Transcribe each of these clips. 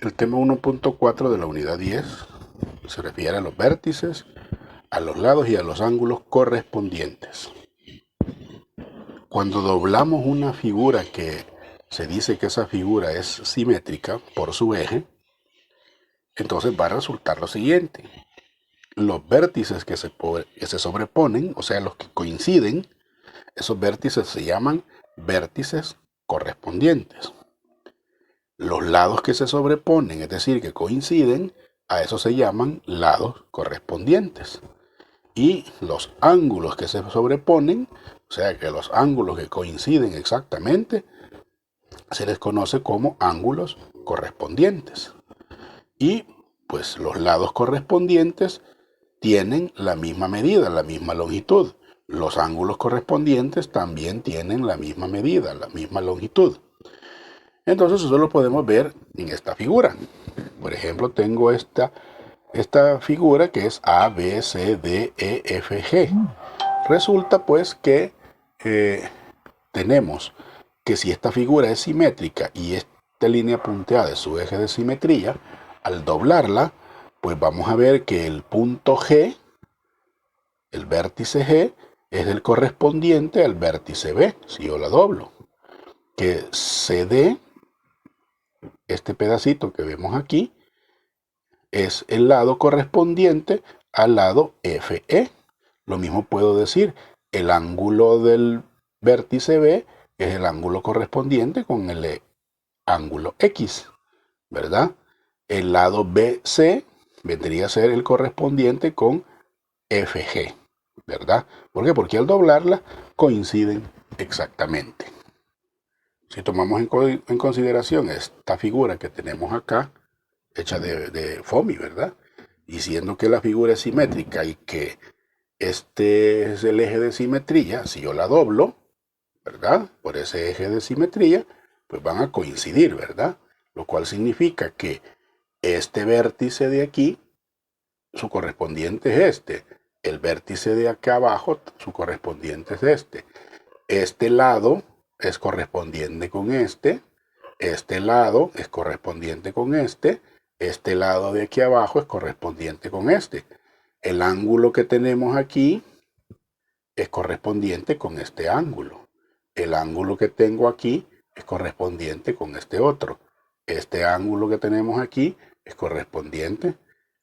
El tema 1.4 de la unidad 10 se refiere a los vértices, a los lados y a los ángulos correspondientes. Cuando doblamos una figura que se dice que esa figura es simétrica por su eje, entonces va a resultar lo siguiente. Los vértices que se sobreponen, o sea, los que coinciden, esos vértices se llaman vértices correspondientes. Los lados que se sobreponen, es decir, que coinciden, a eso se llaman lados correspondientes. Y los ángulos que se sobreponen, o sea, que los ángulos que coinciden exactamente, se les conoce como ángulos correspondientes. Y pues los lados correspondientes tienen la misma medida, la misma longitud. Los ángulos correspondientes también tienen la misma medida, la misma longitud. Entonces eso lo podemos ver en esta figura. Por ejemplo, tengo esta figura que es A, B, C, D, E, F, G. Resulta pues que tenemos que si esta figura es simétrica y esta línea punteada es su eje de simetría, al doblarla, pues vamos a ver que el punto G, el vértice G, es el correspondiente al vértice B, si yo la doblo. Que CD, este pedacito que vemos aquí, es el lado correspondiente al lado FE. Lo mismo puedo decir, el ángulo del vértice B es el ángulo correspondiente con el ángulo X, ¿verdad? El lado BC vendría a ser el correspondiente con FG, ¿verdad? ¿Por qué? Porque al doblarla coinciden exactamente. Si tomamos en consideración esta figura que tenemos acá, hecha de foamy, ¿verdad? Y siendo que la figura es simétrica y que este es el eje de simetría, si yo la doblo, ¿verdad? Por ese eje de simetría, pues van a coincidir, ¿verdad? Lo cual significa que este vértice de aquí, su correspondiente es este. El vértice de acá abajo, su correspondiente es este. Este lado es correspondiente con este lado es correspondiente con este lado de aquí abajo es correspondiente con este. El ángulo que tenemos aquí es correspondiente con este ángulo. El ángulo que tengo aquí es correspondiente con este otro. Este ángulo que tenemos aquí es correspondiente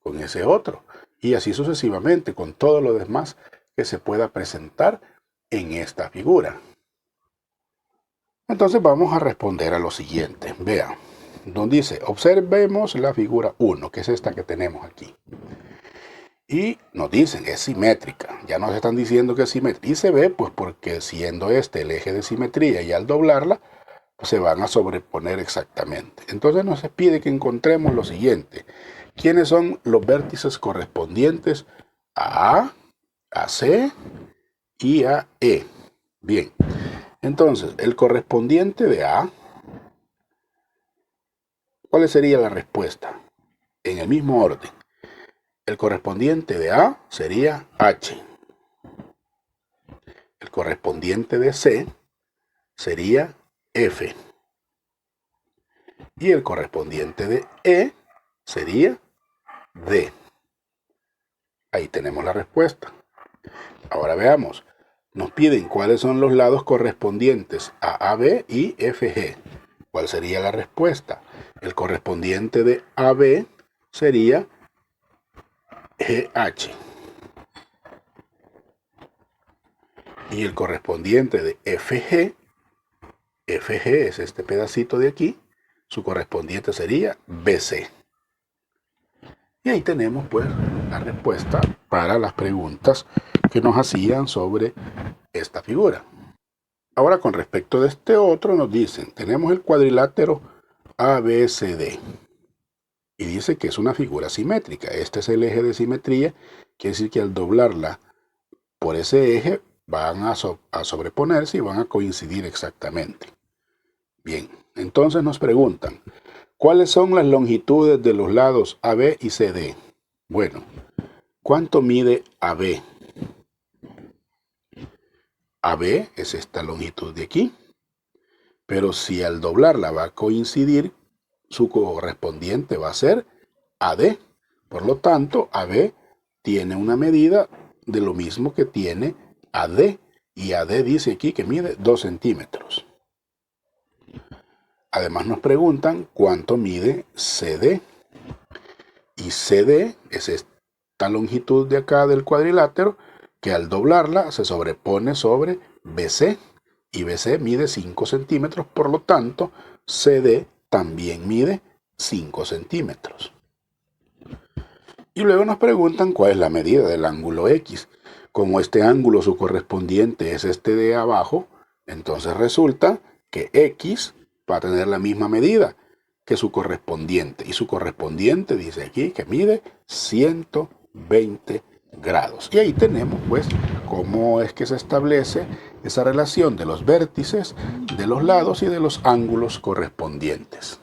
con ese otro. Y así sucesivamente con todo lo demás que se pueda presentar en esta figura. Entonces vamos a responder a lo siguiente. Vean, donde dice, observemos la figura 1, que es esta que tenemos aquí. Y nos dicen, es simétrica. Ya nos están diciendo que es simétrica. Y se ve, pues porque siendo este el eje de simetría y al doblarla, pues se van a sobreponer exactamente. Entonces nos pide que encontremos lo siguiente. ¿Quiénes son los vértices correspondientes a C y a E? Bien. Entonces, el correspondiente de A, ¿cuál sería la respuesta? En el mismo orden. El correspondiente de A sería H. El correspondiente de C sería F. Y el correspondiente de E sería D. Ahí tenemos la respuesta. Ahora veamos. Nos piden cuáles son los lados correspondientes a AB y FG. ¿Cuál sería la respuesta? El correspondiente de AB sería GH. Y el correspondiente de FG es este pedacito de aquí, su correspondiente sería BC. Y ahí tenemos pues la respuesta para las preguntas que nos hacían sobre esta figura. Ahora con respecto de este otro nos dicen, tenemos el cuadrilátero ABCD. Y dice que es una figura simétrica. Este es el eje de simetría, quiere decir que al doblarla por ese eje van a sobreponerse y van a coincidir exactamente. Bien, entonces nos preguntan, ¿cuáles son las longitudes de los lados AB y CD? Bueno, ¿cuánto mide AB? AB es esta longitud de aquí, pero si al doblarla va a coincidir su correspondiente va a ser AD. Por lo tanto, AB tiene una medida de lo mismo que tiene AD. Y AD dice aquí que mide 2 centímetros. Además nos preguntan cuánto mide CD. Y CD es esta longitud de acá del cuadrilátero que al doblarla se sobrepone sobre BC. Y BC mide 5 centímetros, por lo tanto, CD también mide 5 centímetros. Y luego nos preguntan cuál es la medida del ángulo X. Como este ángulo su correspondiente es este de abajo, entonces resulta que X va a tener la misma medida que su correspondiente. Y su correspondiente dice aquí que mide 120 grados. Y ahí tenemos pues cómo es que se establece esa relación de los vértices, de los lados y de los ángulos correspondientes.